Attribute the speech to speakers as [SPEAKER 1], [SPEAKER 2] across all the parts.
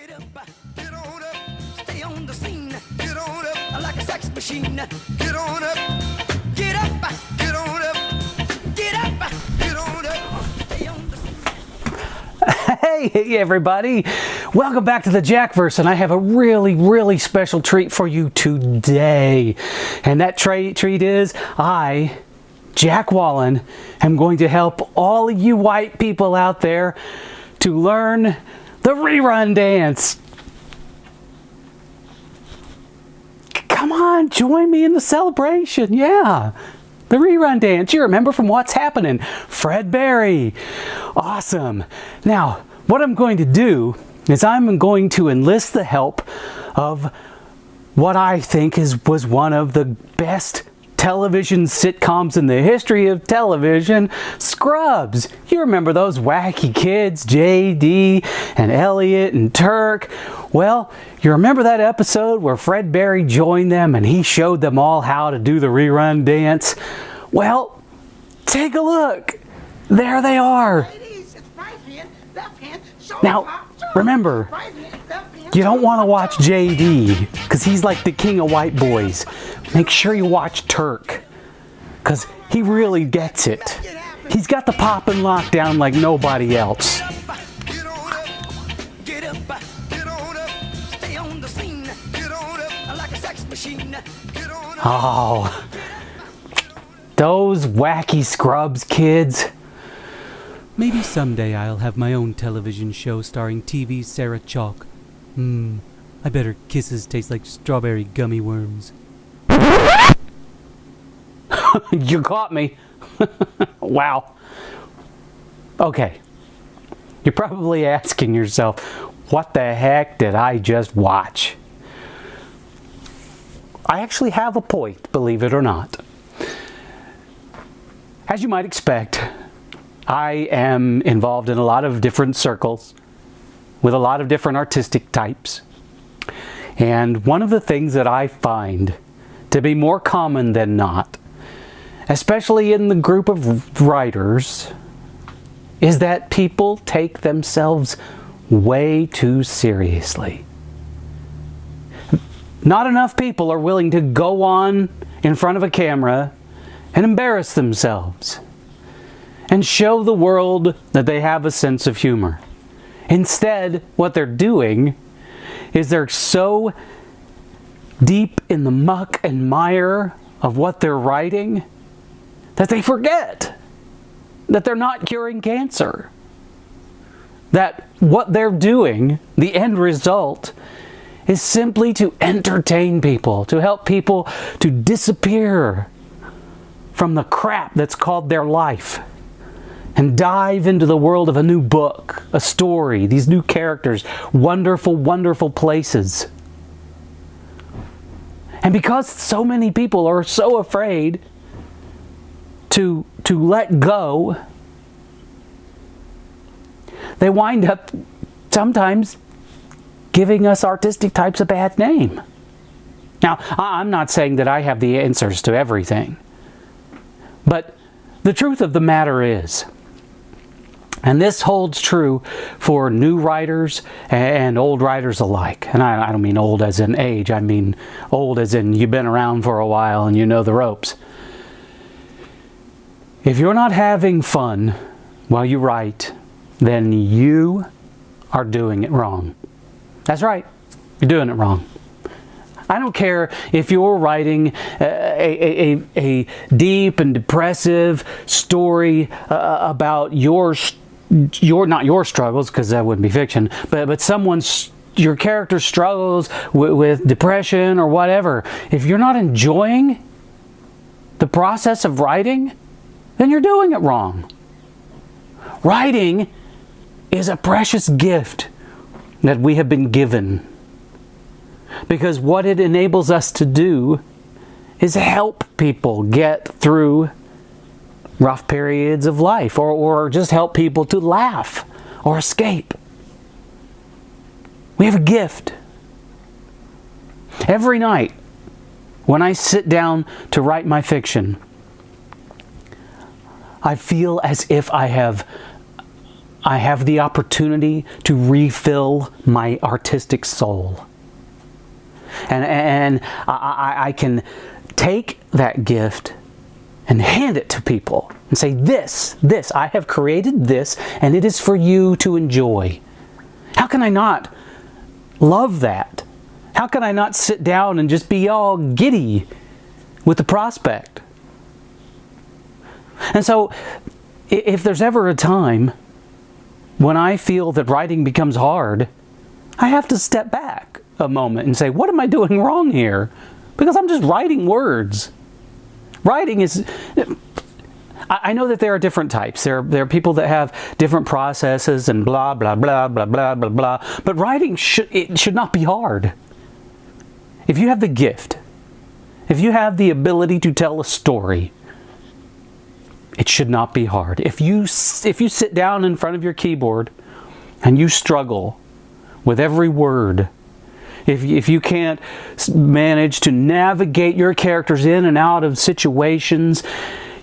[SPEAKER 1] Get up, get on up, stay on the scene. Get on up, like a sex machine. Get on up, get up, get on up, get up, get on up, stay on the scene.
[SPEAKER 2] Hey everybody, welcome back to the Jackverse, and I have a really special treat for you today. And that treat is I, Jack Wallen, am going to help all of you white people out there to learn the rerun dance. Come on, join me in the celebration. Yeah, the rerun dance. You remember from What's Happening? Fred Berry. Awesome. Now, what I'm going to do is I'm going to enlist the help of what I think was one of the best television sitcoms in the history of television, Scrubs. You remember those wacky kids, JD and Elliot and Turk? Well, you remember that episode where Fred Berry joined them and he showed them all how to do the rerun dance? Well, take a look. There they are.
[SPEAKER 3] Ladies, it's right hand, left hand,
[SPEAKER 2] Now, remember, you don't want to watch JD because he's like the king of white boys. Make sure you watch Turk because he really gets it. He's got the pop and lock down like nobody else.
[SPEAKER 1] Get on up, get up, get on up, stay on the scene. Get on up, like a sex machine. Get on up.
[SPEAKER 2] Oh, those wacky Scrubs kids.
[SPEAKER 4] Maybe someday I'll have my own television show starring TV's Sarah Chalk. I bet her kisses taste like strawberry gummy worms.
[SPEAKER 2] You caught me. Wow. Okay. You're probably asking yourself, what the heck did I just watch? I actually have a point, believe it or not. As you might expect, I am involved in a lot of different circles with a lot of different artistic types. And one of the things that I find to be more common than not, especially in the group of writers, is that people take themselves way too seriously. Not enough people are willing to go on in front of a camera and embarrass themselves and show the world that they have a sense of humor. Instead, what they're doing is they're so deep in the muck and mire of what they're writing that they forget that they're not curing cancer. That what they're doing, the end result, is simply to entertain people, to help people to disappear from the crap that's called their life and dive into the world of a new book, a story, these new characters, wonderful places. And because so many people are so afraid to let go, they wind up sometimes giving us artistic types a bad name. Now, I'm not saying that I have the answers to everything, but the truth of the matter is, and this holds true for new writers and old writers alike. And I don't mean old as in age, I mean old as in you've been around for a while and you know the ropes. If you're not having fun while you write, then you are doing it wrong. That's right, you're doing it wrong. I don't care if you're writing a deep and depressive story about not your struggles, because that wouldn't be fiction, but your character struggles with depression or whatever. If you're not enjoying the process of writing, then you're doing it wrong. Writing is a precious gift that we have been given, because what it enables us to do is help people get through rough periods of life, or just help people to laugh or escape. We have a gift. Every night when I sit down to write my fiction, I feel as if I have I have the opportunity to refill my artistic soul. And I can take that gift and hand it to people and say, this, I have created this, and it is for you to enjoy. How can I not love that? How can I not sit down and just be all giddy with the prospect? And so, if there's ever a time when I feel that writing becomes hard, I have to step back a moment and say, what am I doing wrong here? Because I'm just writing words. Writing is... I know that there are different types. There are people that have different processes and blah, blah, blah, blah, blah, blah, blah. But writing should not be hard. If you have the gift, if you have the ability to tell a story, it should not be hard. If you sit down in front of your keyboard and you struggle with every word, if you can't manage to navigate your characters in and out of situations,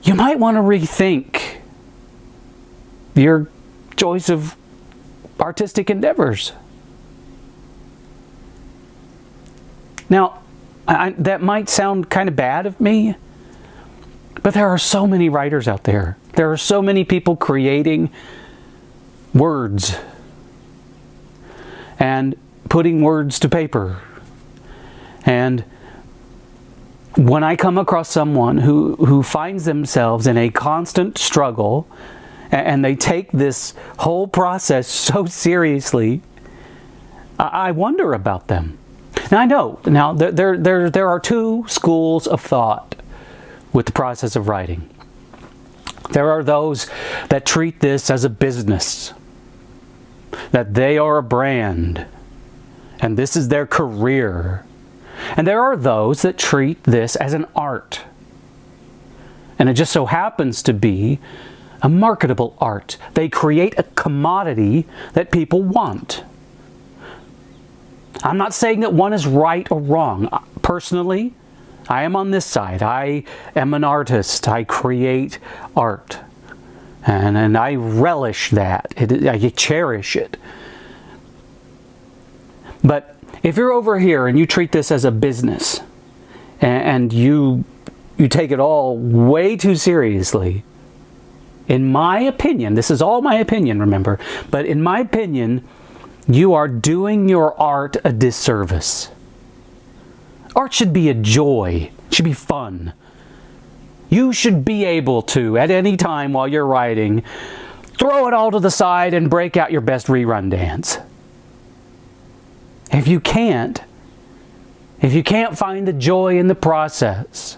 [SPEAKER 2] you might want to rethink your choice of artistic endeavors. Now, that might sound kind of bad of me, but there are so many writers out there. There are so many people creating words and putting words to paper. And when I come across someone who finds themselves in a constant struggle and they take this whole process so seriously, I wonder about them. Now I know, there are two schools of thought with the process of writing. There are those that treat this as a business, that they are a brand, and this is their career. And there are those that treat this as an art. And it just so happens to be a marketable art. They create a commodity that people want. I'm not saying that one is right or wrong. Personally, I am on this side. I am an artist. I create art. And I relish that. I cherish it. But if you're over here and you treat this as a business and you take it all way too seriously, in my opinion, this is all my opinion, remember, but in my opinion, you are doing your art a disservice. Art should be a joy. It should be fun. You should be able to, at any time while you're writing, throw it all to the side and break out your best rerun dance. If you can't find the joy in the process,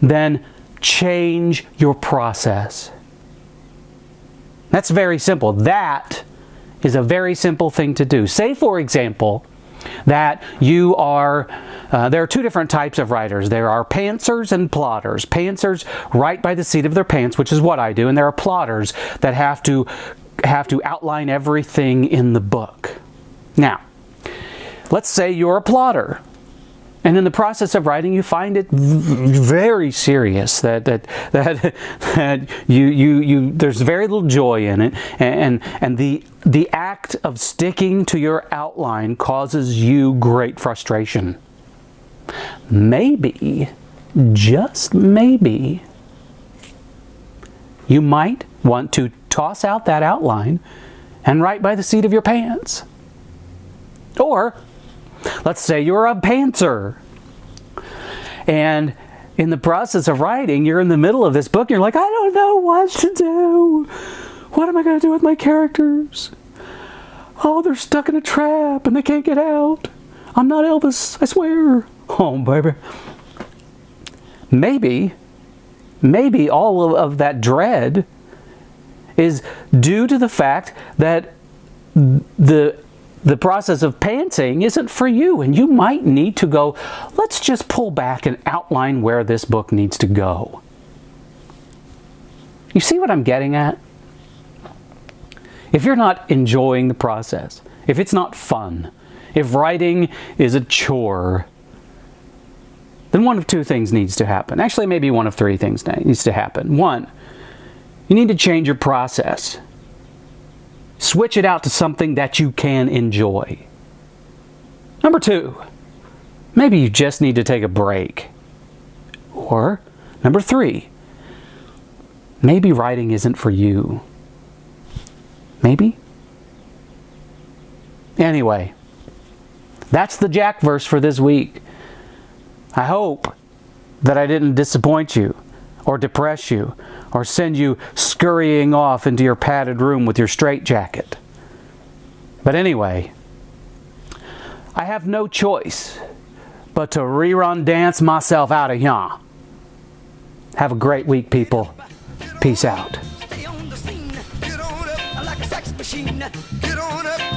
[SPEAKER 2] then change your process. That's very simple. That is a very simple thing to do. Say, for example, that you are, there are two different types of writers. There are pantsers and plotters. Pantsers write by the seat of their pants, which is what I do, and there are plotters that have to outline everything in the book. Now, let's say you're a plotter, and in the process of writing, you find it very serious that there's very little joy in it, and the act of sticking to your outline causes you great frustration. Maybe, just maybe, you might want to toss out that outline and write by the seat of your pants. Or, let's say you're a pantser, and in the process of writing, you're in the middle of this book, and you're like, I don't know what to do. What am I going to do with my characters? Oh, they're stuck in a trap, and they can't get out. I'm not Elvis, I swear. Oh, baby. Maybe all of that dread is due to the fact that the process of pantsing isn't for you, and you might need to go, let's just pull back and outline where this book needs to go. You see what I'm getting at? If you're not enjoying the process, if it's not fun, if writing is a chore, then one of two things needs to happen. Actually, maybe one of three things needs to happen. One, you need to change your process. Switch it out to something that you can enjoy. Number 2, maybe you just need to take a break. Or, number 3, maybe writing isn't for you. Maybe? Anyway, that's the Jack verse for this week. I hope that I didn't disappoint you, or depress you, or send you scurrying off into your padded room with your straitjacket. But anyway, I have no choice but to rerun dance myself out of here. Have a great week, people. Peace out.
[SPEAKER 1] Stay on the scene. Get on up like a sex machine. Get on up.